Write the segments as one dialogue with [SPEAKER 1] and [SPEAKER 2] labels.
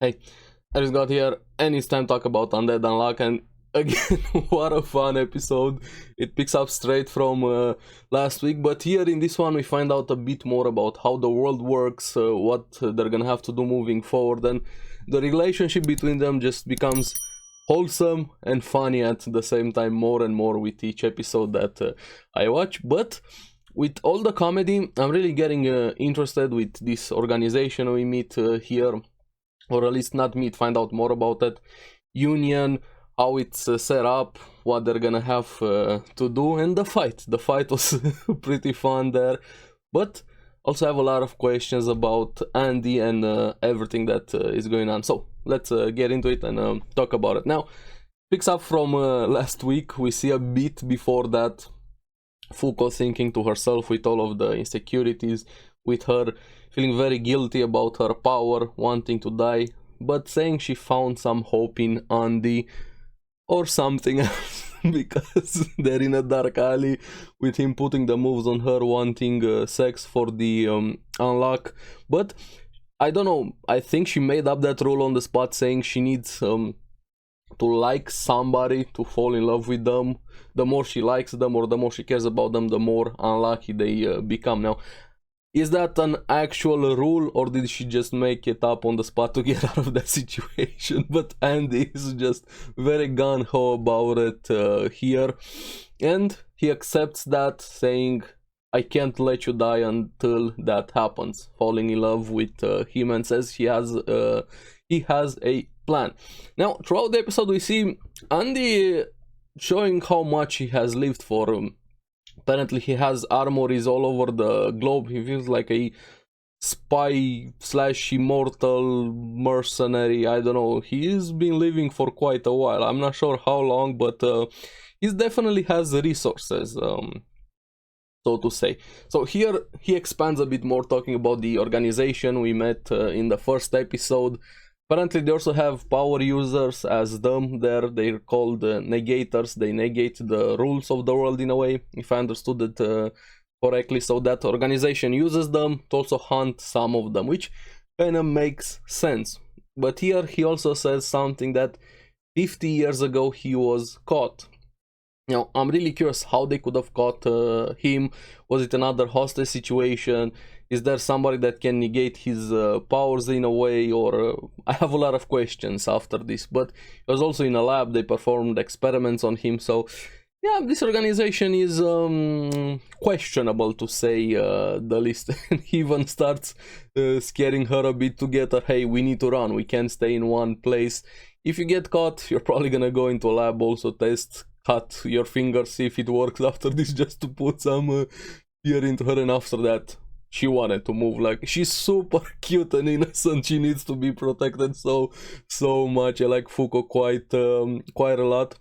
[SPEAKER 1] Hey, ARESxGOD here, and it's time to talk about Undead Unluck, and again, what a fun episode. It picks up straight from last week, but here in this one we find out a bit more about how the world works, what they're gonna have to do moving forward, and the relationship between them just becomes wholesome and funny at the same time, more and more with each episode that I watch. But with all the comedy, I'm really getting interested with this organization we meet here, or at least not meet, find out more about it. Union, how it's set up, what they're gonna have to do, and the fight. The fight was pretty fun there, but also have a lot of questions about Andy and everything that is going on. So let's get into it and talk about it. Now, picks up from last week. We see a bit before that Fuko thinking to herself with all of the insecurities, with her feeling very guilty about her power, wanting to die, but saying she found some hope in Andy or something else because they're in a dark alley with him putting the moves on her, wanting sex for the unlock. But I don't know, I think she made up that rule on the spot, saying she needs to like somebody to fall in love with them. The more she likes them or the more she cares about them, the more unlucky they become. Now, is that an actual rule, or did she just make it up on the spot to get out of that situation? But Andy is just very gung-ho about it here, and he accepts that, saying, I can't let you die until that happens, falling in love with him, and says he has a plan. Now, throughout the episode, we see Andy showing how much he has lived for. Apparently, he has armories all over the globe. He feels like a spy / immortal mercenary. I don't know. He's been living for quite a while. I'm not sure how long, but he definitely has resources, so to say. So here he expands a bit more, talking about the organization we met in the first episode. Apparently they also have power users as them there. They're called negators. They negate the rules of the world in a way, if I understood it correctly. So that organization uses them to also hunt some of them, which kind of makes sense. But here he also says something that 50 years ago he was caught. Now, I'm really curious how they could have caught him. Was it another hostage situation? Is there somebody that can negate his powers in a way? Or I have a lot of questions after this. But it was also in a lab. They performed experiments on him. So, yeah, this organization is questionable, to say the least. And he even starts scaring her a bit to get her, hey, we need to run. We can't stay in one place. If you get caught, you're probably gonna go into a lab, also test, cut your fingers, see if it works after this, just to put some fear into her. And after that, she wanted to move. Like, she's super cute and innocent. She needs to be protected so much. I like Fuko quite a lot.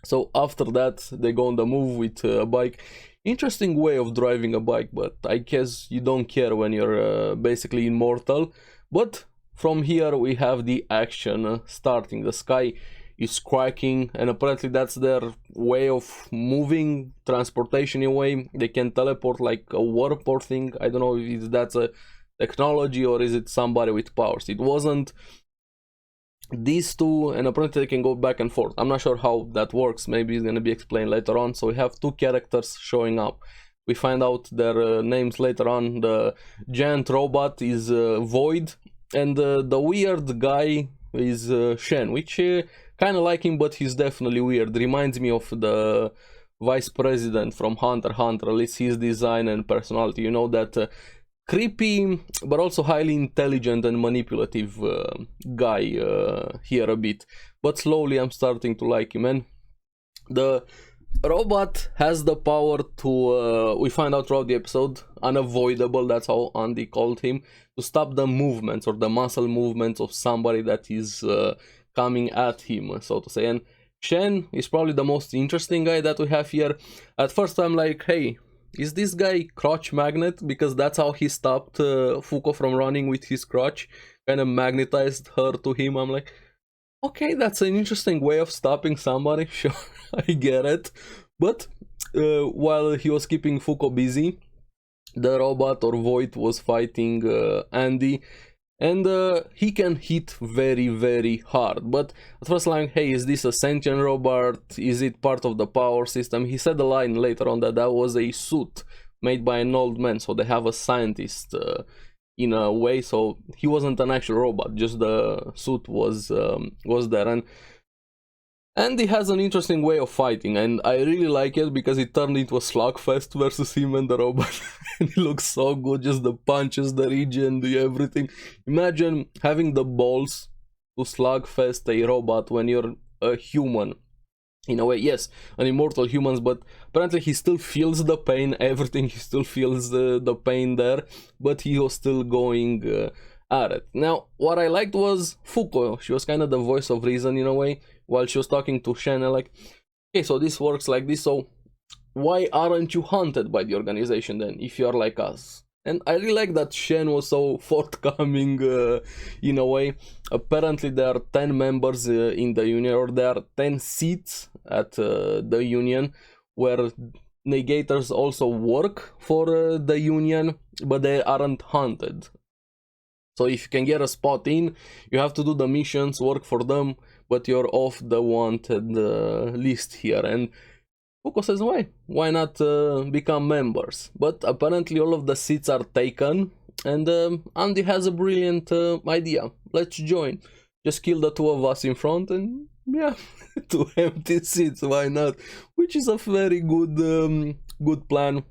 [SPEAKER 1] So after that, they go on the move with a bike. Interesting way of driving a bike, but I guess you don't care when you're basically immortal. But from here we have the action starting. The sky is cracking, and apparently that's their way of moving, transportation in a way. They can teleport like a warp thing. I don't know if that's a technology or is it somebody with powers. It wasn't these two, and apparently they can go back and forth. I'm not sure how that works. Maybe it's gonna be explained later on. So we have two characters showing up. We find out their names later on. The giant robot is Void, and the weird guy is Shen, which kind of like him, but he's definitely weird. Reminds me of the vice president from Hunter x Hunter, at least his design and personality. You know, that creepy but also highly intelligent and manipulative guy here a bit. But slowly I'm starting to like him. And the robot has the power to, we find out throughout the episode, unavoidable, that's how Andy called him, to stop the movements or the muscle movements of somebody that is coming at him, so to say. And Shen is probably the most interesting guy that we have here. At first I'm like, hey, is this guy crotch magnet? Because that's how he stopped Fuko from running, with his crotch. Kind of magnetized her to him. I'm like, okay, that's an interesting way of stopping somebody. Sure, I get it. But while he was keeping Fuko busy, the robot or Void was fighting Andy. and he can hit very, very hard. But at first, like, hey, is this a sentient robot? Is it part of the power system? He said a line later on that was a suit made by an old man, so they have a scientist in a way, so he wasn't an actual robot, just the suit was there. And he has an interesting way of fighting, and I really like it because it turned into a slugfest versus him and the robot. And it looks so good, just the punches, the regen, the everything. Imagine having the balls to slugfest a robot when you're a human. In a way, yes, an immortal humans, but apparently he still feels the pain, everything, he still feels the pain there, but he was still going at it. Now, what I liked was Fuko. She was kind of the voice of reason in a way, while she was talking to Shen, and like, okay, so this works like this, so why aren't you hunted by the organization then, if you're like us? And I really like that Shen was so forthcoming in a way. Apparently there are 10 members in the union, or there are 10 seats at the union, where negators also work for the union, but they aren't hunted. So if you can get a spot in, you have to do the missions, work for them, but you're off the wanted list here. And Fuko says, why not become members? But apparently all of the seats are taken, and Andy has a brilliant idea. Let's join. Just kill the two of us in front, and yeah, 2 empty seats, why not? Which is a very good good plan.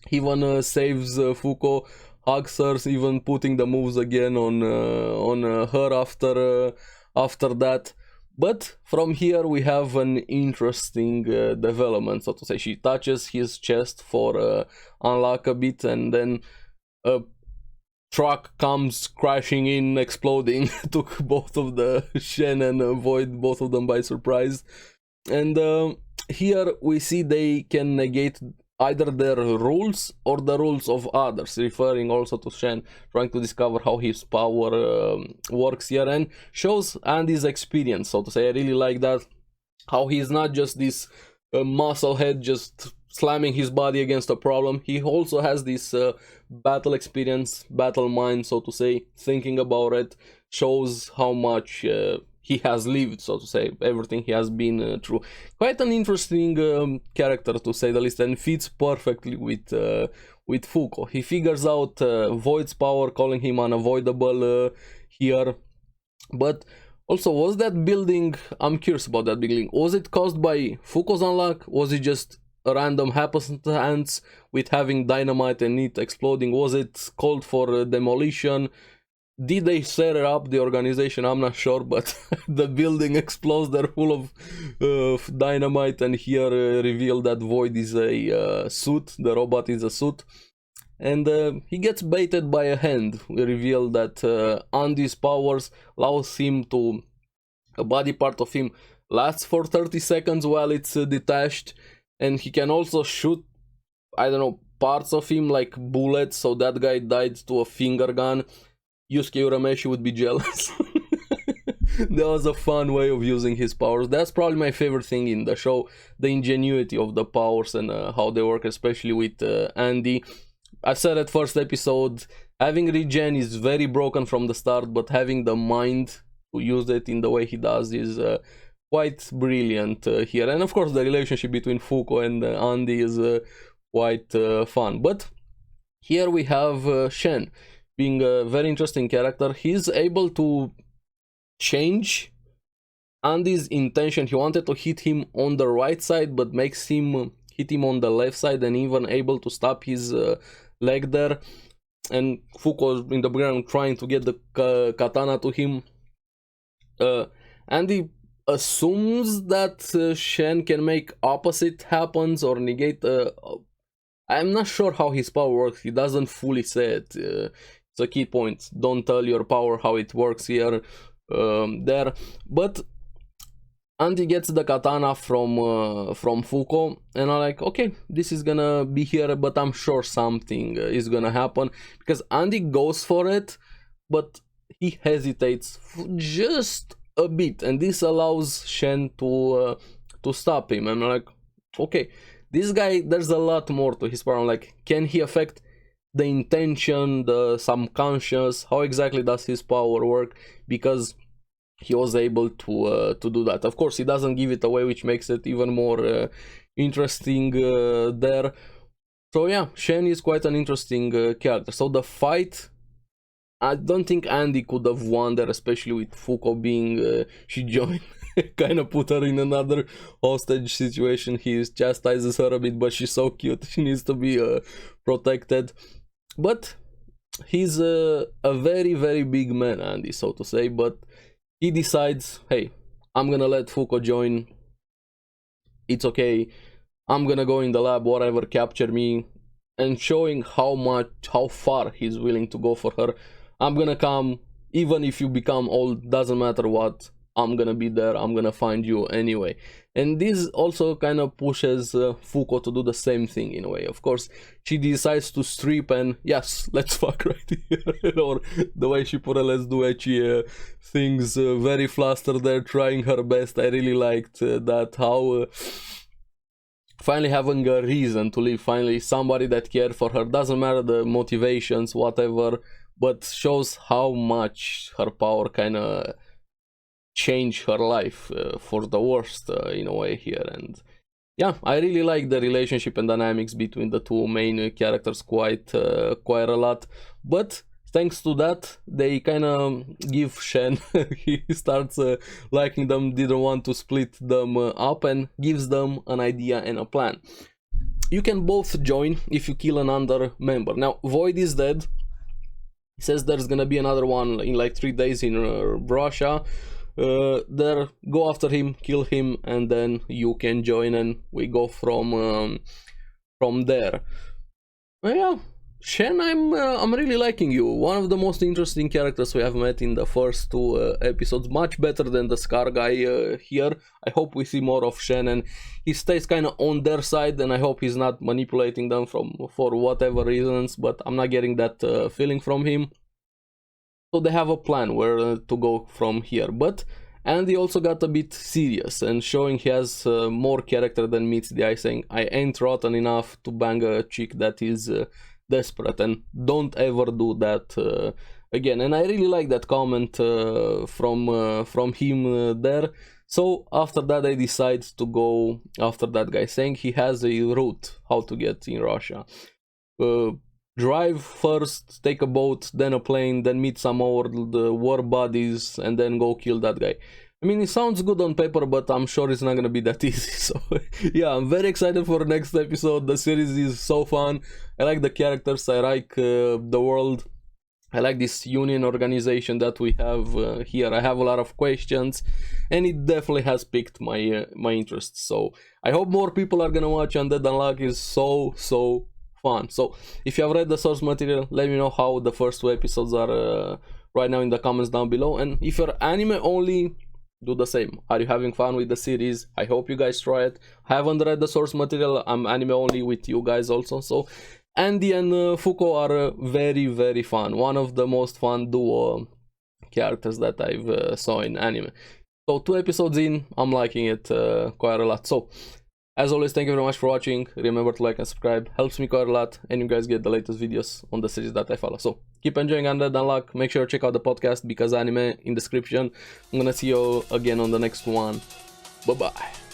[SPEAKER 1] He even saves Fuko, hugs her, even putting the moves again on her after that. But from here we have an interesting development, so to say. She touches his chest for unlock a bit, and then a truck comes crashing in, exploding, took both of the Shen and Void, both of them by surprise. And here we see they can negate either their rules or the rules of others, referring also to Shen, trying to discover how his power works here, and shows Andy's experience, so to say. I really like that, how he's not just this muscle head just slamming his body against a problem. He also has this battle experience, battle mind, so to say, thinking about it, shows how much he has lived, so to say, everything he has been through. Quite an interesting character, to say the least, and fits perfectly with Fuko. He figures out Void's power, calling him unavoidable here. But also, was that building, I'm curious about that building, was it caused by Fuko's unlock? Was it just a random happenstance with having dynamite and it exploding? Was it called for demolition? Did they set up the organization? I'm not sure, but the building explodes, they're full of dynamite, and here reveal that Void is a suit, the robot is a suit. And he gets baited by a hand. We reveal that Andy's powers allows him to, a body part of him lasts for 30 seconds while it's detached, and he can also shoot, I don't know, parts of him like bullets, so that guy died to a finger gun. Yusuke Urameshi would be jealous. That was a fun way of using his powers. That's probably my favorite thing in the show, the ingenuity of the powers and how they work, especially with Andy. I said at first episode, having regen is very broken from the start, but having the mind to use it in the way he does is quite brilliant here. And of course the relationship between Fuko and Andy is quite fun. But here we have Shen, being a very interesting character. He's able to change Andy's intention. He wanted to hit him on the right side, but makes him hit him on the left side, and even able to stop his leg there. And Fuko in the background trying to get the katana to him. Andy assumes that Shen can make opposite happens or negate. I'm not sure how his power works. He doesn't fully say it. It's a key point. Don't tell your power how it works here, there. But Andy gets the katana from Fuko, and I'm like, okay, this is gonna be here, but I'm sure something is gonna happen, because Andy goes for it, but he hesitates just a bit, and this allows Shen to stop him. And I'm like, okay, this guy, there's a lot more to his power. I'm like, can he affect the intention, the subconscious, how exactly does his power work, because he was able to do that. Of course, he doesn't give it away, which makes it even more interesting there. So yeah, Shen is quite an interesting character. So the fight, I don't think Andy could have won there, especially with Fuko being she joined, kind of put her in another hostage situation. He chastises her a bit, but she's so cute, she needs to be protected. But he's a very, very big man, Andy, so to say. But he decides, hey, I'm gonna let Fuko join, it's okay, I'm gonna go in the lab, whatever, capture me, and showing how far he's willing to go for her. I'm gonna come, even if you become old, doesn't matter what, I'm gonna be there, I'm gonna find you anyway. And this also kind of pushes Fuko to do the same thing in a way. Of course, she decides to strip and yes, let's fuck right here. Or the way she put it, let's do ecchi things, very flustered there, trying her best. I really liked that, how finally having a reason to live, finally somebody that cared for her, doesn't matter the motivations, whatever, but shows how much her power kind of changed her life for the worst in a way here. And yeah, I really like the relationship and dynamics between the two main characters quite a lot. But thanks to that, they kind of give Shen, he starts liking them, didn't want to split them up, and gives them an idea and a plan. You can both join if you kill another member. Now, Void is dead. He says there's gonna be another one in like 3 days in Russia. There, go after him, kill him, and then you can join, and we go from there. Yeah, Shen, I'm really liking you. One of the most interesting characters we have met in the first 2 episodes. Much better than the Scar guy here. I hope we see more of Shen, and he stays kind of on their side, and I hope he's not manipulating them for whatever reasons, but I'm not getting that feeling from him. So they have a plan where to go from here. But Andy also got a bit serious and showing he has more character than meets the eye, saying, I ain't rotten enough to bang a chick that is desperate, and don't ever do that again. And I really like that comment from him there. So after that, I decide to go after that guy, saying he has a route how to get in Russia. Drive first, take a boat, then a plane, then meet some more the war buddies, and then go kill that guy. I mean, it sounds good on paper, but I'm sure it's not gonna be that easy. So yeah, I'm very excited for the next episode. The series is so fun. I like the characters, I like the world, I like this union organization that we have here. I have a lot of questions, and it definitely has piqued my my interest. So I hope more people are gonna watch. Undead Unluck is so fun. So if you have read the source material, let me know how the first 2 episodes are right now in the comments down below. And if you're anime only, do the same. Are you having fun with the series? I hope you guys try it. I haven't read the source material, I'm anime only with you guys also. So Andy and Fuko are very fun. One of the most fun duo characters that I've saw in anime. So 2 episodes in, I'm liking it quite a lot. So as always, thank you very much for watching. Remember to like and subscribe, helps me quite a lot, and you guys get the latest videos on the series that I follow. So keep enjoying Undead Unluck. Make sure to check out the podcast, because anime in description. I'm gonna see you again on the next one. Bye bye.